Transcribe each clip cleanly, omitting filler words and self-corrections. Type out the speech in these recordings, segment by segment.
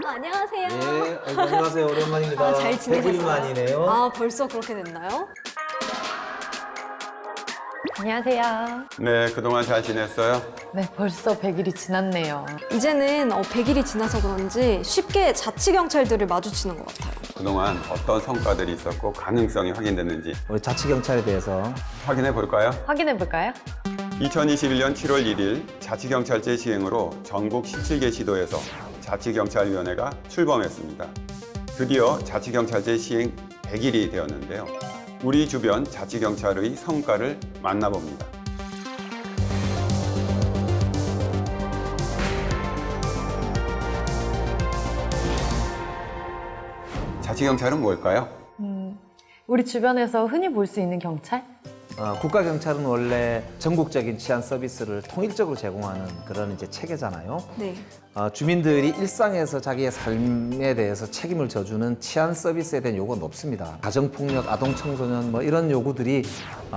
안녕하세요. 네, 아이고, 안녕하세요. 오랜만입니다. 잘 지내셨어요? 100일 만이네요. 아, 벌써 그렇게 됐나요? 안녕하세요. 네, 그동안 잘 지냈어요? 네, 벌써 100일이 지났네요. 이제는 100일이 지나서 그런지 쉽게 자치경찰들을 마주치는 것 같아요. 그동안 어떤 성과들이 있었고 가능성이 확인됐는지 우리 자치경찰에 대해서 확인해 볼까요? 확인해 볼까요? 2021년 7월 1일 자치경찰제 시행으로 전국 17개 시도에서 자치경찰위원회가 출범했습니다. 드디어 자치경찰제 시행 100일이 되었는데요. 우리 주변 자치경찰의 성과를 만나봅니다. 자치경찰은 뭘까요? 우리 주변에서 흔히 볼 수 있는 경찰? 국가경찰은 원래 전국적인 치안 서비스를 통일적으로 제공하는 그런 이제 체계잖아요. 네. 주민들이 일상에서 자기의 삶에 대해서 책임을 져주는 치안 서비스에 대한 요구가 높습니다. 가정폭력, 아동청소년 뭐 이런 요구들이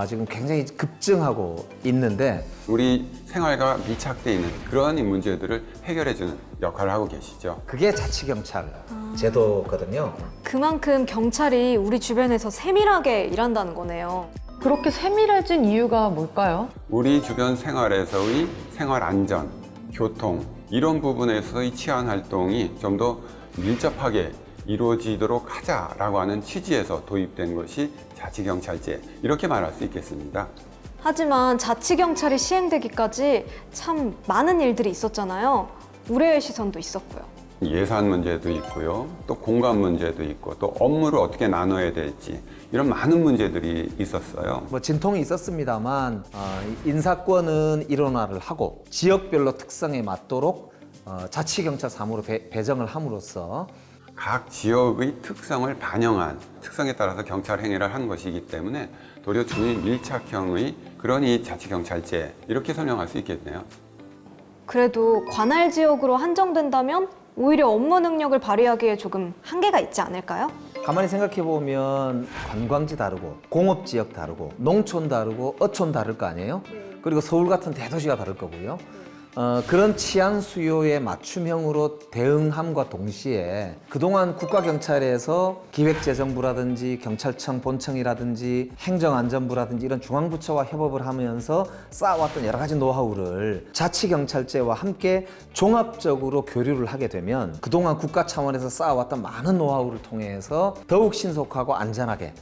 지금 굉장히 급증하고 있는데 우리 생활과 밀착되어 있는 그러한 문제들을 해결해주는 역할을 하고 계시죠. 그게 자치경찰 제도거든요. 그만큼 경찰이 우리 주변에서 세밀하게 일한다는 거네요. 그렇게 세밀해진 이유가 뭘까요? 우리 주변 생활에서의 생활 안전, 교통 이런 부분에서의 치안 활동이 좀 더 밀접하게 이루어지도록 하자라고 하는 취지에서 도입된 것이 자치경찰제 이렇게 말할 수 있겠습니다. 하지만 자치경찰이 시행되기까지 참 많은 일들이 있었잖아요. 우려의 시선도 있었고요. 예산 문제도 있고요. 또 공간 문제도 있고 또 업무를 어떻게 나눠야 될지 이런 많은 문제들이 있었어요. 뭐 진통이 있었습니다만 인사권은 일원화를 하고 지역별로 특성에 맞도록 자치경찰 3으로 배정을 함으로써 각 지역의 특성을 반영한 특성에 따라서 경찰 행위를 한 것이기 때문에 도리어 주민 밀착형의 그런 이 자치경찰제 이렇게 설명할 수 있겠네요. 그래도 관할 지역으로 한정된다면 오히려 업무 능력을 발휘하기에 조금 한계가 있지 않을까요? 가만히 생각해 보면 관광지 다르고 공업지역 다르고 농촌 다르고 어촌 다를 거 아니에요? 그리고 서울 같은 대도시가 다를 거고요. 그런 치안 수요에 맞춤형으로 대응함과 동시에 그동안 국가경찰에서 기획재정부라든지 경찰청 본청이라든지 행정안전부라든지 이런 중앙부처와 협업을 하면서 쌓아왔던 여러 가지 노하우를 자치경찰제와 함께 종합적으로 교류를 하게 되면 그동안 국가 차원에서 쌓아왔던 많은 노하우를 통해서 더욱 신속하고 안전하게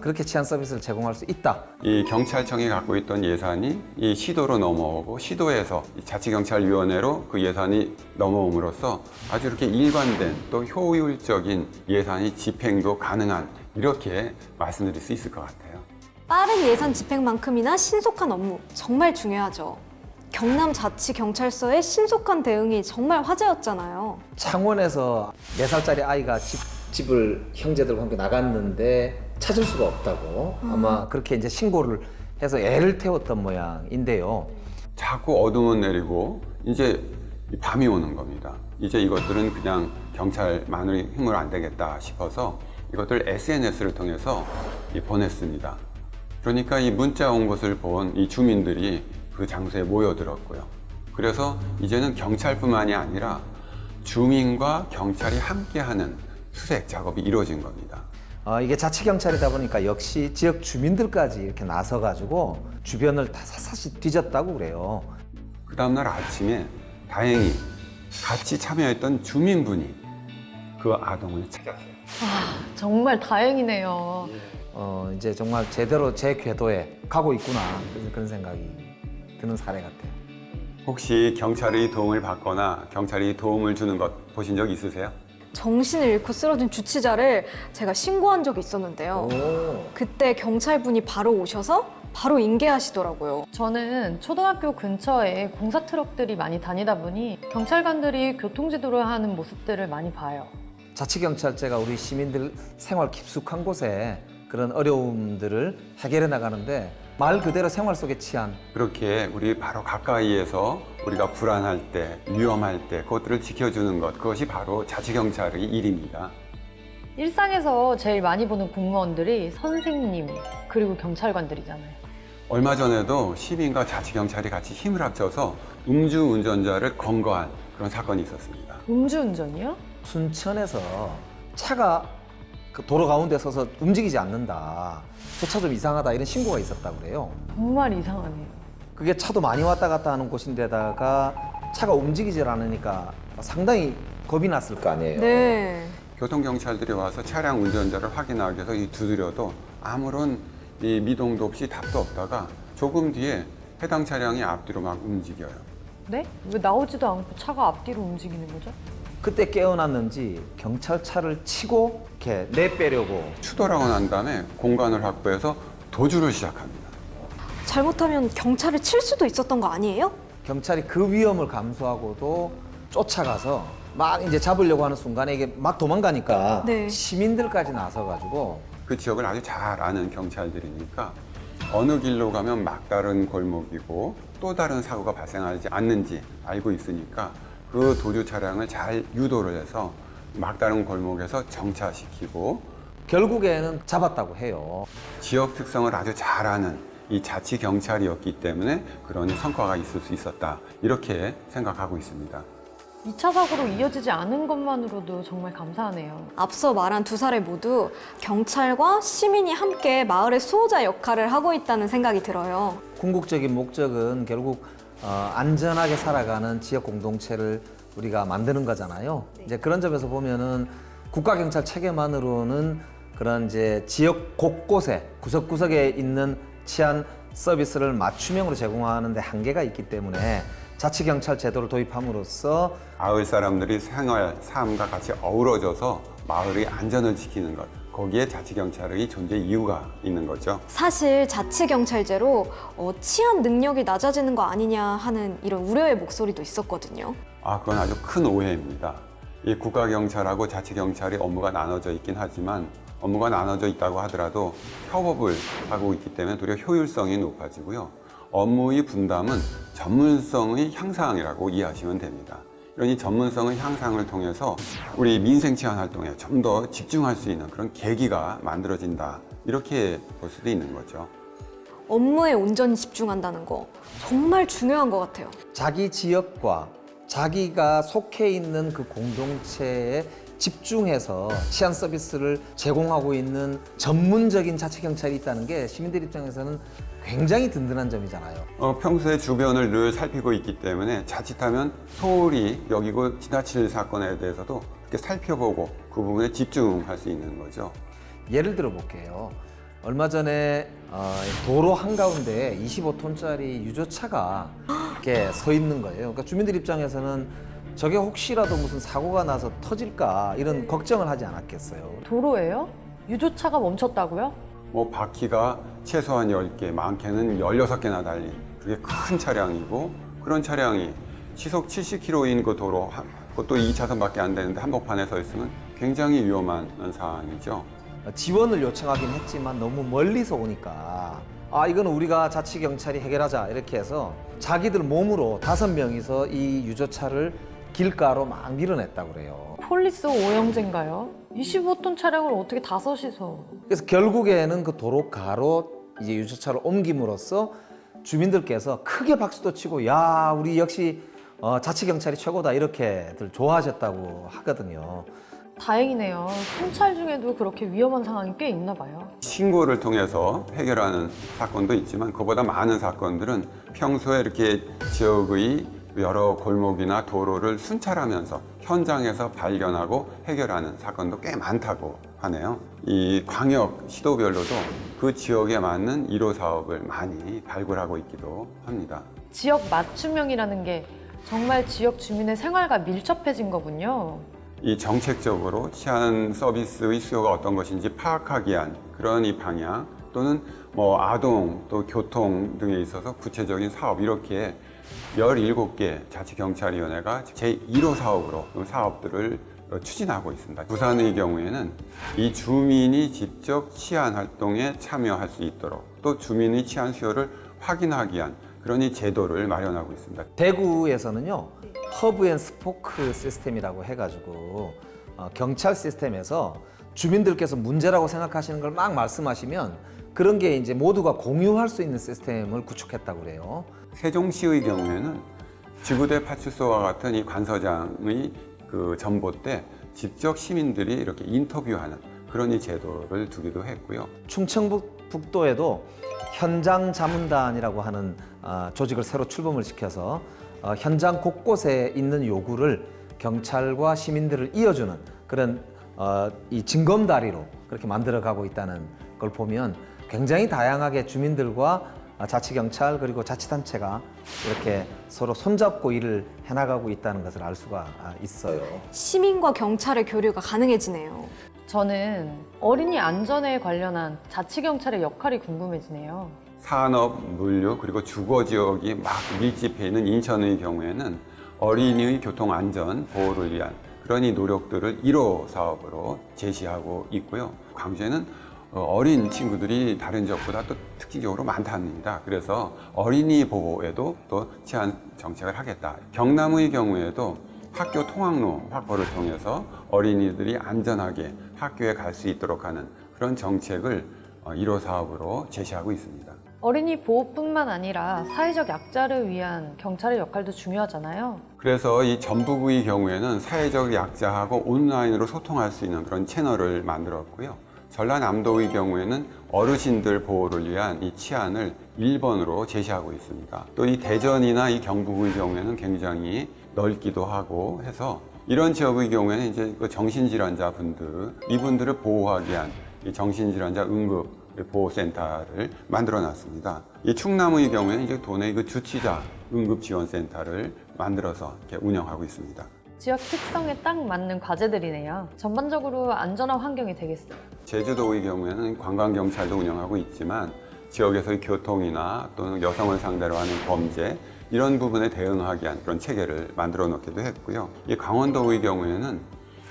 그렇게 치안 서비스를 제공할 수 있다. 이 경찰청이 갖고 있던 예산이 이 시도로 넘어오고 시도에서 이 자치경찰위원회로 그 예산이 넘어옴으로써 아주 이렇게 일관된 또 효율적인 예산이 집행도 가능한 이렇게 말씀드릴 수 있을 것 같아요. 빠른 예산 집행만큼이나 신속한 업무, 정말 중요하죠. 경남자치경찰서의 신속한 대응이 정말 화제였잖아요. 창원에서 4살짜리 아이가 집을 형제들과 함께 나갔는데 찾을 수가 없다고 아마 그렇게 이제 신고를 해서 애를 태웠던 모양인데요. 자꾸 어둠은 내리고 이제 밤이 오는 겁니다. 이제 이것들은 그냥 경찰만의 힘으로 안 되겠다 싶어서 이것들 SNS를 통해서 보냈습니다. 그러니까 이 문자 온 것을 본 이 주민들이 그 장소에 모여들었고요. 그래서 이제는 경찰뿐만이 아니라 주민과 경찰이 함께하는 수색 작업이 이루어진 겁니다. 이게 자치경찰이다 보니까 역시 지역 주민들까지 이렇게 나서가지고 주변을 다 샅샅이 뒤졌다고 그래요. 그 다음날 아침에 다행히 같이 참여했던 주민분이 그 아동을 찾았어요. 정말 다행이네요. 이제 정말 제대로 제 궤도에 가고 있구나 그런 생각이 드는 사례 같아요. 혹시 경찰의 도움을 받거나 경찰이 도움을 주는 것 보신 적 있으세요? 정신을 잃고 쓰러진 주치자를 제가 신고한 적이 있었는데요. 그때 경찰분이 바로 오셔서 바로 인계하시더라고요. 저는 초등학교 근처에 공사 트럭들이 많이 다니다 보니 경찰관들이 교통지도를 하는 모습들을 많이 봐요. 자치경찰제가 우리 시민들 생활 깊숙한 곳에 그런 어려움들을 해결해 나가는데 말 그대로 생활 속의 치안 그렇게 우리 바로 가까이에서 우리가 불안할 때, 위험할 때 그것들을 지켜주는 것, 그것이 바로 자치경찰의 일입니다. 일상에서 제일 많이 보는 공무원들이 선생님, 그리고 경찰관들이잖아요. 얼마 전에도 시민과 자치경찰이 같이 힘을 합쳐서 음주운전자를 검거한 그런 사건이 있었습니다. 음주운전이요? 순천에서 차가 그 도로 가운데 서서 움직이지 않는다. 저 차 좀 이상하다 이런 신고가 있었다고 그래요. 정말 이상하네요. 그게 차도 많이 왔다 갔다 하는 곳인데다가 차가 움직이질 않으니까 상당히 겁이 났을 거 아니에요. 네. 교통경찰들이 와서 차량 운전자를 확인하기 위해서 이 두드려도 아무런 이 미동도 없이 답도 없다가 조금 뒤에 해당 차량이 앞뒤로 막 움직여요. 네? 왜 나오지도 않고 차가 앞뒤로 움직이는 거죠? 그때 깨어났는지 경찰차를 치고 이렇게 내빼려고. 추돌하고 난 다음에 공간을 확보해서 도주를 시작합니다. 잘못하면 경찰을 칠 수도 있었던 거 아니에요? 경찰이 그 위험을 감수하고도 쫓아가서 막 이제 잡으려고 하는 순간에 이게 막 도망가니까 네. 시민들까지 나서가지고 그 지역을 아주 잘 아는 경찰들이니까 어느 길로 가면 막다른 골목이고 또 다른 사고가 발생하지 않는지 알고 있으니까 그 도주 차량을 잘 유도를 해서 막다른 골목에서 정차시키고 결국에는 잡았다고 해요. 지역 특성을 아주 잘 아는 이 자치 경찰이었기 때문에 그런 성과가 있을 수 있었다. 이렇게 생각하고 있습니다. 2차 사고로 이어지지 않은 것만으로도 정말 감사하네요. 앞서 말한 두 사례 모두 경찰과 시민이 함께 마을의 수호자 역할을 하고 있다는 생각이 들어요. 궁극적인 목적은 결국 안전하게 살아가는 지역 공동체를 우리가 만드는 거잖아요. 이제 그런 점에서 보면은 국가 경찰 체계만으로는 그런 이제 지역 곳곳에 구석구석에 있는 치안 서비스를 맞춤형으로 제공하는 데 한계가 있기 때문에 자치 경찰 제도를 도입함으로써 마을 사람들이 생활, 삶과 같이 어우러져서 마을의 안전을 지키는 것. 거기에 자치경찰의 존재 이유가 있는 거죠. 사실 자치경찰제로 치안 능력이 낮아지는 거 아니냐 하는 이런 우려의 목소리도 있었거든요. 그건 아주 큰 오해입니다. 이 국가경찰하고 자치경찰이 업무가 나눠져 있긴 하지만 업무가 나눠져 있다고 하더라도 협업을 하고 있기 때문에 도리어 효율성이 높아지고요. 업무의 분담은 전문성의 향상이라고 이해하시면 됩니다. 이런 이 전문성의 향상을 통해서 우리 민생 치안 활동에 좀 더 집중할 수 있는 그런 계기가 만들어진다. 이렇게 볼 수도 있는 거죠. 업무에 온전히 집중한다는 거 정말 중요한 것 같아요. 자기 지역과 자기가 속해 있는 그 공동체에 집중해서 치안 서비스를 제공하고 있는 전문적인 자치경찰이 있다는 게 시민들 입장에서는 굉장히 든든한 점이잖아요. 평소에 주변을 늘 살피고 있기 때문에 자칫하면 소홀히 여기고 지나칠 사건에 대해서도 이렇게 살펴보고 그 부분에 집중할 수 있는 거죠. 예를 들어 볼게요. 얼마 전에 도로 한가운데 25톤짜리 유조차가 이렇게 서 있는 거예요. 그러니까 주민들 입장에서는 저게 혹시라도 무슨 사고가 나서 터질까 이런 걱정을 하지 않았겠어요. 도로예요? 유조차가 멈췄다고요? 바퀴가 최소한 10개, 많게는 16개나 달린 그게 큰 차량이고 그런 차량이 시속 70km인 그 도로, 그것도 2차선밖에 안 되는데 한복판에 서 있으면 굉장히 위험한 상황이죠. 지원을 요청하긴 했지만 너무 멀리서 오니까 이거는 우리가 자치경찰이 해결하자 이렇게 해서 자기들 몸으로 5명이서 이 유조차를 길가로 막 밀어냈다고 그래요. 폴리스 오형제인가요? 25톤 차량을 어떻게 5이서? 그래서 결국에는 그 도로가로 이제 유조차를 옮김으로써 주민들께서 크게 박수도 치고 야 우리 역시 자치경찰이 최고다 이렇게들 좋아하셨다고 하거든요. 다행이네요. 순찰 중에도 그렇게 위험한 상황이 꽤 있나 봐요. 신고를 통해서 해결하는 사건도 있지만 그보다 많은 사건들은 평소에 이렇게 지역의 여러 골목이나 도로를 순찰하면서 현장에서 발견하고 해결하는 사건도 꽤 많다고 하네요. 이 광역 시도별로도 그 지역에 맞는 1호 사업을 많이 발굴하고 있기도 합니다. 지역 맞춤형이라는 게 정말 지역 주민의 생활과 밀접해진 거군요. 이 정책적으로 치안 서비스의 수요가 어떤 것인지 파악하기 위한 그런 이 방향 또는 아동 또 교통 등에 있어서 구체적인 사업 이렇게 17개 자치경찰위원회가 제1호 사업으로 사업들을 추진하고 있습니다. 부산의 경우에는 이 주민이 직접 치안 활동에 참여할 수 있도록 또 주민의 치안 수요를 확인하기 위한 그런 이 제도를 마련하고 있습니다. 대구에서는요 허브 앤 스포크 시스템이라고 해가지고 경찰 시스템에서 주민들께서 문제라고 생각하시는 걸 막 말씀하시면 그런 게 이제 모두가 공유할 수 있는 시스템을 구축했다고 그래요. 세종시의 경우에는 지구대 파출소와 같은 이 관서장의 그 전봇대 직접 시민들이 이렇게 인터뷰하는 그런 이 제도를 두기도 했고요. 충청북도에도 현장 자문단이라고 하는 조직을 새로 출범을 시켜서 현장 곳곳에 있는 요구를 경찰과 시민들을 이어주는 그런 이 징검다리로 그렇게 만들어가고 있다는 걸 보면 굉장히 다양하게 주민들과 자치경찰 그리고 자치단체가 이렇게 서로 손잡고 일을 해나가고 있다는 것을 알 수가 있어요. 시민과 경찰의 교류가 가능해지네요. 저는 어린이 안전에 관련한 자치경찰의 역할이 궁금해지네요. 산업, 물류, 그리고 주거 지역이 막 밀집해 있는 인천의 경우에는 어린이의 교통 안전 보호를 위한 그런 이 노력들을 1호 사업으로 제시하고 있고요. 광주에는 어린 친구들이 다른 지역보다 또 특징적으로 많답니다. 그래서 어린이 보호에도 또 치안 정책을 하겠다. 경남의 경우에도 학교 통학로 확보를 통해서 어린이들이 안전하게 학교에 갈 수 있도록 하는 그런 정책을 1호 사업으로 제시하고 있습니다. 어린이 보호뿐만 아니라 사회적 약자를 위한 경찰의 역할도 중요하잖아요. 그래서 이 전북의 경우에는 사회적 약자하고 온라인으로 소통할 수 있는 그런 채널을 만들었고요. 전라남도의 경우에는 어르신들 보호를 위한 이 치안을 1번으로 제시하고 있습니다. 또 이 대전이나 이 경북의 경우에는 굉장히 넓기도 하고 해서 이런 지역의 경우에는 이제 그 정신질환자 분들, 이분들을 보호하기 위한 이 정신질환자 응급 보호센터를 만들어 놨습니다. 이 충남의 경우에는 이제 도내 그 주치자 응급지원센터를 만들어서 이렇게 운영하고 있습니다. 지역 특성에 딱 맞는 과제들이네요. 전반적으로 안전한 환경이 되겠어요. 제주도의 경우에는 관광경찰도 운영하고 있지만 지역에서의 교통이나 또는 여성을 상대로 하는 범죄 이런 부분에 대응하기 위한 그런 체계를 만들어 놓기도 했고요. 이 강원도의 경우에는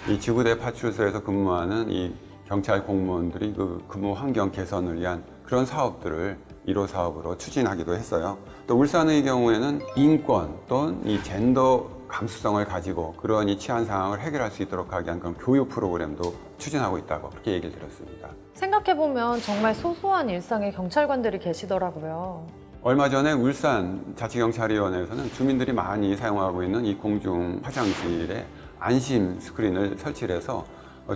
이 지구대 파출소에서 근무하는 이 경찰 공무원들이 그 근무 환경 개선을 위한 그런 사업들을 1호 사업으로 추진하기도 했어요. 또 울산의 경우에는 인권 또는 이 젠더 감수성을 가지고 그런 이 치안 상황을 해결할 수 있도록 하기 위한 그런 교육 프로그램도 추진하고 있다고 그렇게 얘기를 들었습니다. 생각해보면 정말 소소한 일상에 경찰관들이 계시더라고요. 얼마 전에 울산 자치경찰위원회에서는 주민들이 많이 사용하고 있는 이 공중 화장실에 안심 스크린을 설치를 해서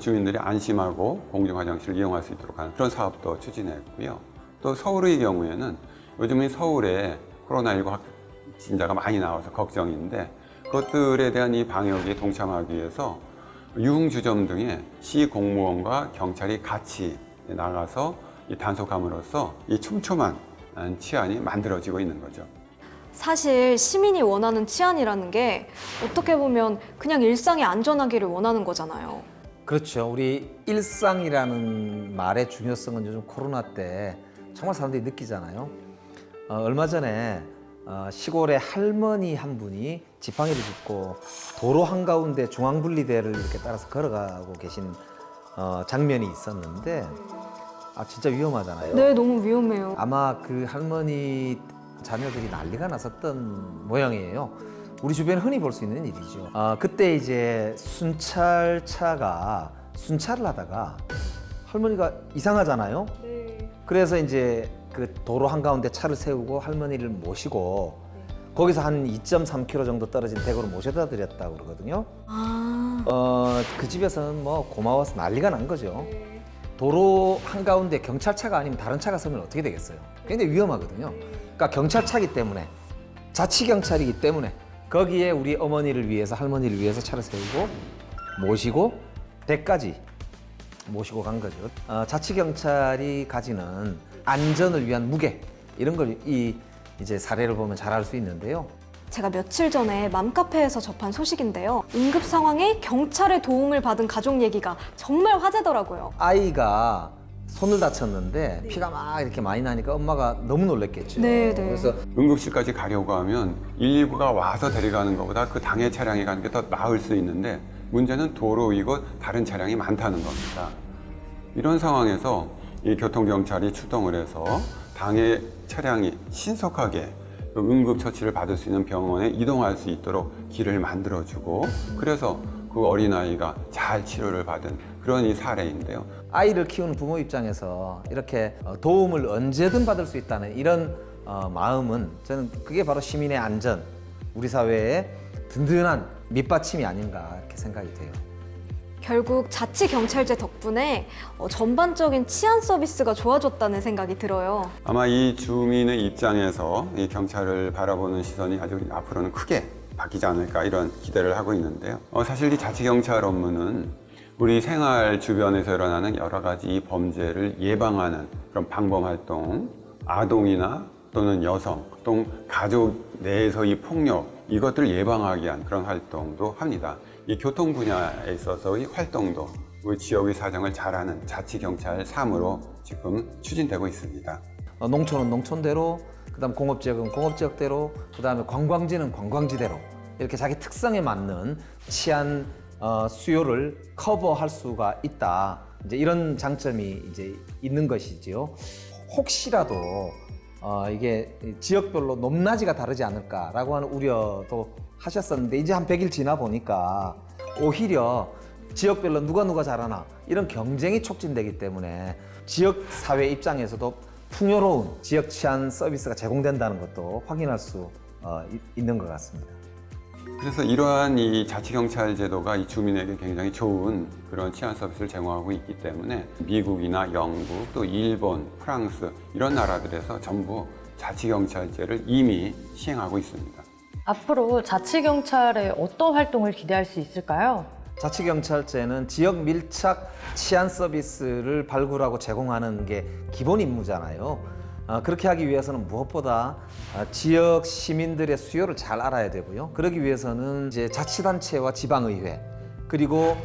주민들이 안심하고 공중 화장실을 이용할 수 있도록 하는 그런 사업도 추진했고요. 또 서울의 경우에는 요즘은 서울에 코로나19 확진자가 많이 나와서 걱정인데 그것들에 대한 이 방역에 동참하기 위해서 유흥주점 등의 시 공무원과 경찰이 같이 나가서 이 단속함으로써 이 촘촘한 치안이 만들어지고 있는 거죠. 사실 시민이 원하는 치안이라는 게 어떻게 보면 그냥 일상이 안전하기를 원하는 거잖아요. 그렇죠. 우리 일상이라는 말의 중요성은 요즘 코로나 때 정말 사람들이 느끼잖아요. 얼마 전에 시골에 할머니 한 분이 지팡이를 짚고 도로 한가운데 중앙분리대를 이렇게 따라서 걸어가고 계신 장면이 있었는데 진짜 위험하잖아요. 네, 너무 위험해요. 아마 그 할머니 자녀들이 난리가 났었던 모양이에요. 우리 주변에 흔히 볼 수 있는 일이죠. 그때 이제 순찰차가 순찰을 하다가 할머니가 이상하잖아요. 네. 그래서 이제 그 도로 한가운데 차를 세우고 할머니를 모시고 거기서 한 2.3km 정도 떨어진 대구로 모셔다 드렸다고 그러거든요. 그 집에서는 뭐 고마워서 난리가 난 거죠. 도로 한가운데 경찰차가 아니면 다른 차가 서면 어떻게 되겠어요? 굉장히 위험하거든요. 그러니까 경찰차기 때문에 자치경찰이기 때문에 거기에 우리 어머니를 위해서 할머니를 위해서 차를 세우고 모시고 댁까지 모시고 간 거죠. 자치경찰이 가지는 안전을 위한 무게 이런 걸 이제 사례를 보면 잘 알 수 있는데요. 제가 며칠 전에 맘카페에서 접한 소식인데요. 응급 상황에 경찰의 도움을 받은 가족 얘기가 정말 화제더라고요. 아이가 손을 다쳤는데 피가 막 이렇게 많이 나니까 엄마가 너무 놀랐겠죠. 네, 네. 그래서 응급실까지 가려고 하면 119가 와서 데려가는 것보다 그 당해 차량이 가는 게 더 나을 수 있는데 문제는 도로이고 다른 차량이 많다는 겁니다. 이런 상황에서 이 교통경찰이 출동을 해서 당해 차량이 신속하게 응급처치를 받을 수 있는 병원에 이동할 수 있도록 길을 만들어주고 그래서 그 어린아이가 잘 치료를 받은 그런 이 사례인데요. 아이를 키우는 부모 입장에서 이렇게 도움을 언제든 받을 수 있다는 이런 마음은 저는 그게 바로 시민의 안전, 우리 사회의 든든한 밑받침이 아닌가 이렇게 생각이 돼요. 결국 자치경찰제 덕분에 전반적인 치안 서비스가 좋아졌다는 생각이 들어요. 아마 이 주민의 입장에서 이 경찰을 바라보는 시선이 아주 앞으로는 크게 바뀌지 않을까 이런 기대를 하고 있는데요. 사실 이 자치경찰 업무는 우리 생활 주변에서 일어나는 여러 가지 이 범죄를 예방하는 그런 방범 활동, 아동이나 또는 여성, 또 가족 내에서 이 폭력, 이것들을 예방하기 위한 그런 활동도 합니다. 이 교통 분야에 있어서의 활동도 우리 지역의 사정을 잘 아는 자치경찰 3으로 지금 추진되고 있습니다. 농촌은 농촌대로, 그다음 공업지역은 공업지역대로, 그다음에 관광지는 관광지대로 이렇게 자기 특성에 맞는 치안 수요를 커버할 수가 있다. 이제 이런 장점이 이제 있는 것이지요. 혹시라도 이게 지역별로 높낮이가 다르지 않을까라고 하는 우려도 하셨었는데 이제 한 100일 지나 보니까 오히려 지역별로 누가 잘하나 이런 경쟁이 촉진되기 때문에 지역 사회 입장에서도 풍요로운 지역 치안 서비스가 제공된다는 것도 확인할 수 있는 것 같습니다. 그래서 이러한 이 자치경찰 제도가 이 주민에게 굉장히 좋은 그런 치안 서비스를 제공하고 있기 때문에 미국이나 영국, 또 일본, 프랑스 이런 나라들에서 전부 자치경찰제를 이미 시행하고 있습니다. 앞으로 자치경찰의 어떤 활동을 기대할 수 있을까요? 자치경찰제는 지역 밀착 치안 서비스를 발굴하고 제공하는 게 기본 임무잖아요. 그렇게 하기 위해서는 무엇보다 지역 시민들의 수요를 잘 알아야 되고요. 그러기 위해서는 이제 자치단체와 지방의회 그리고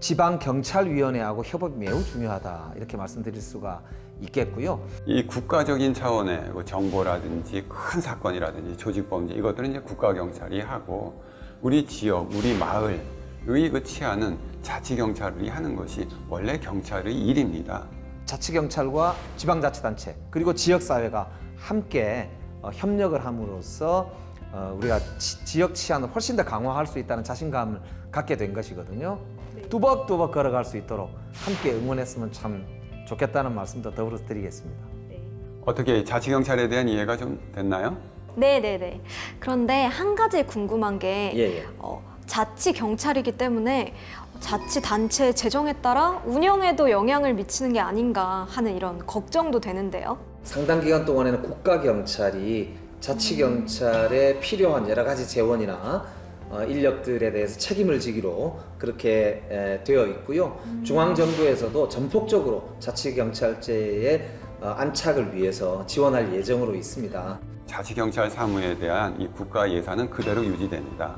지방경찰위원회하고 협업이 매우 중요하다 이렇게 말씀드릴 수가 있겠고요. 이 국가적인 차원의 정보라든지 큰 사건이라든지 조직범죄 이것들은 이제 국가경찰이 하고 우리 지역, 우리 마을의 그 치안은 자치경찰이 하는 것이 원래 경찰의 일입니다. 자치경찰과 지방자치단체 그리고 지역사회가 함께 협력을 함으로써 우리가 지역 치안을 훨씬 더 강화할 수 있다는 자신감을 갖게 된 것이거든요. 뚜벅뚜벅 걸어갈 수 있도록 함께 응원했으면 참 좋겠다는 말씀도 더불어 드리겠습니다. 어떻게 자치경찰에 대한 이해가 좀 됐나요? 네네네. 그런데 한 가지 궁금한 게 예. 자치경찰이기 때문에 자치단체 재정에 따라 운영에도 영향을 미치는 게 아닌가 하는 이런 걱정도 되는데요. 상당 기간 동안에는 국가경찰이 자치경찰에 필요한 여러 가지 재원이나 인력들에 대해서 책임을 지기로 그렇게 되어 있고요. 중앙정부에서도 전폭적으로 자치경찰제의 안착을 위해서 지원할 예정으로 있습니다. 자치경찰 사무에 대한 이 국가 예산은 그대로 유지됩니다.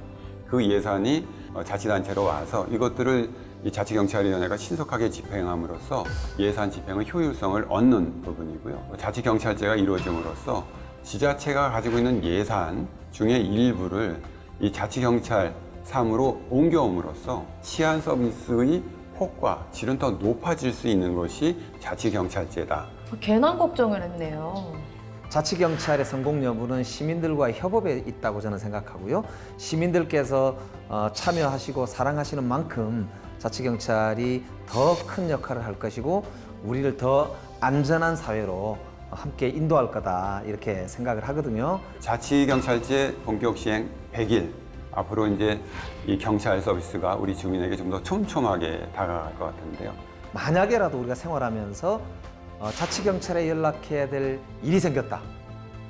그 예산이 자치단체로 와서 이것들을 이 자치경찰위원회가 신속하게 집행함으로써 예산 집행의 효율성을 얻는 부분이고요. 자치경찰제가 이루어짐으로써 지자체가 가지고 있는 예산 중의 일부를 이 자치경찰 사무로 옮겨옴으로써 치안 서비스의 폭과 질은 더 높아질 수 있는 것이 자치경찰제다. 괜한 걱정을 했네요. 자치경찰의 성공 여부는 시민들과의 협업에 있다고 저는 생각하고요. 시민들께서 참여하시고 사랑하시는 만큼 자치경찰이 더 큰 역할을 할 것이고 우리를 더 안전한 사회로 함께 인도할 거다 이렇게 생각을 하거든요. 자치경찰제 본격 시행 100일 앞으로 이제 이 경찰 서비스가 우리 주민에게 좀 더 촘촘하게 다가갈 것 같은데요. 만약에라도 우리가 생활하면서 자치경찰에 연락해야 될 일이 생겼다.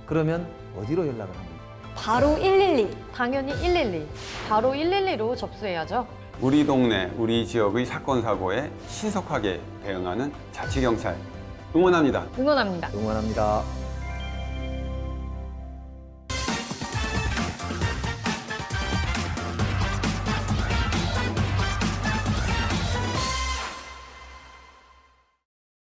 그러면 어디로 연락을 합니까? 바로 112. 당연히 112. 바로 112로 접수해야죠. 우리 동네, 우리 지역의 사건, 사고에 신속하게 대응하는 자치경찰 응원합니다. 응원합니다. 응원합니다.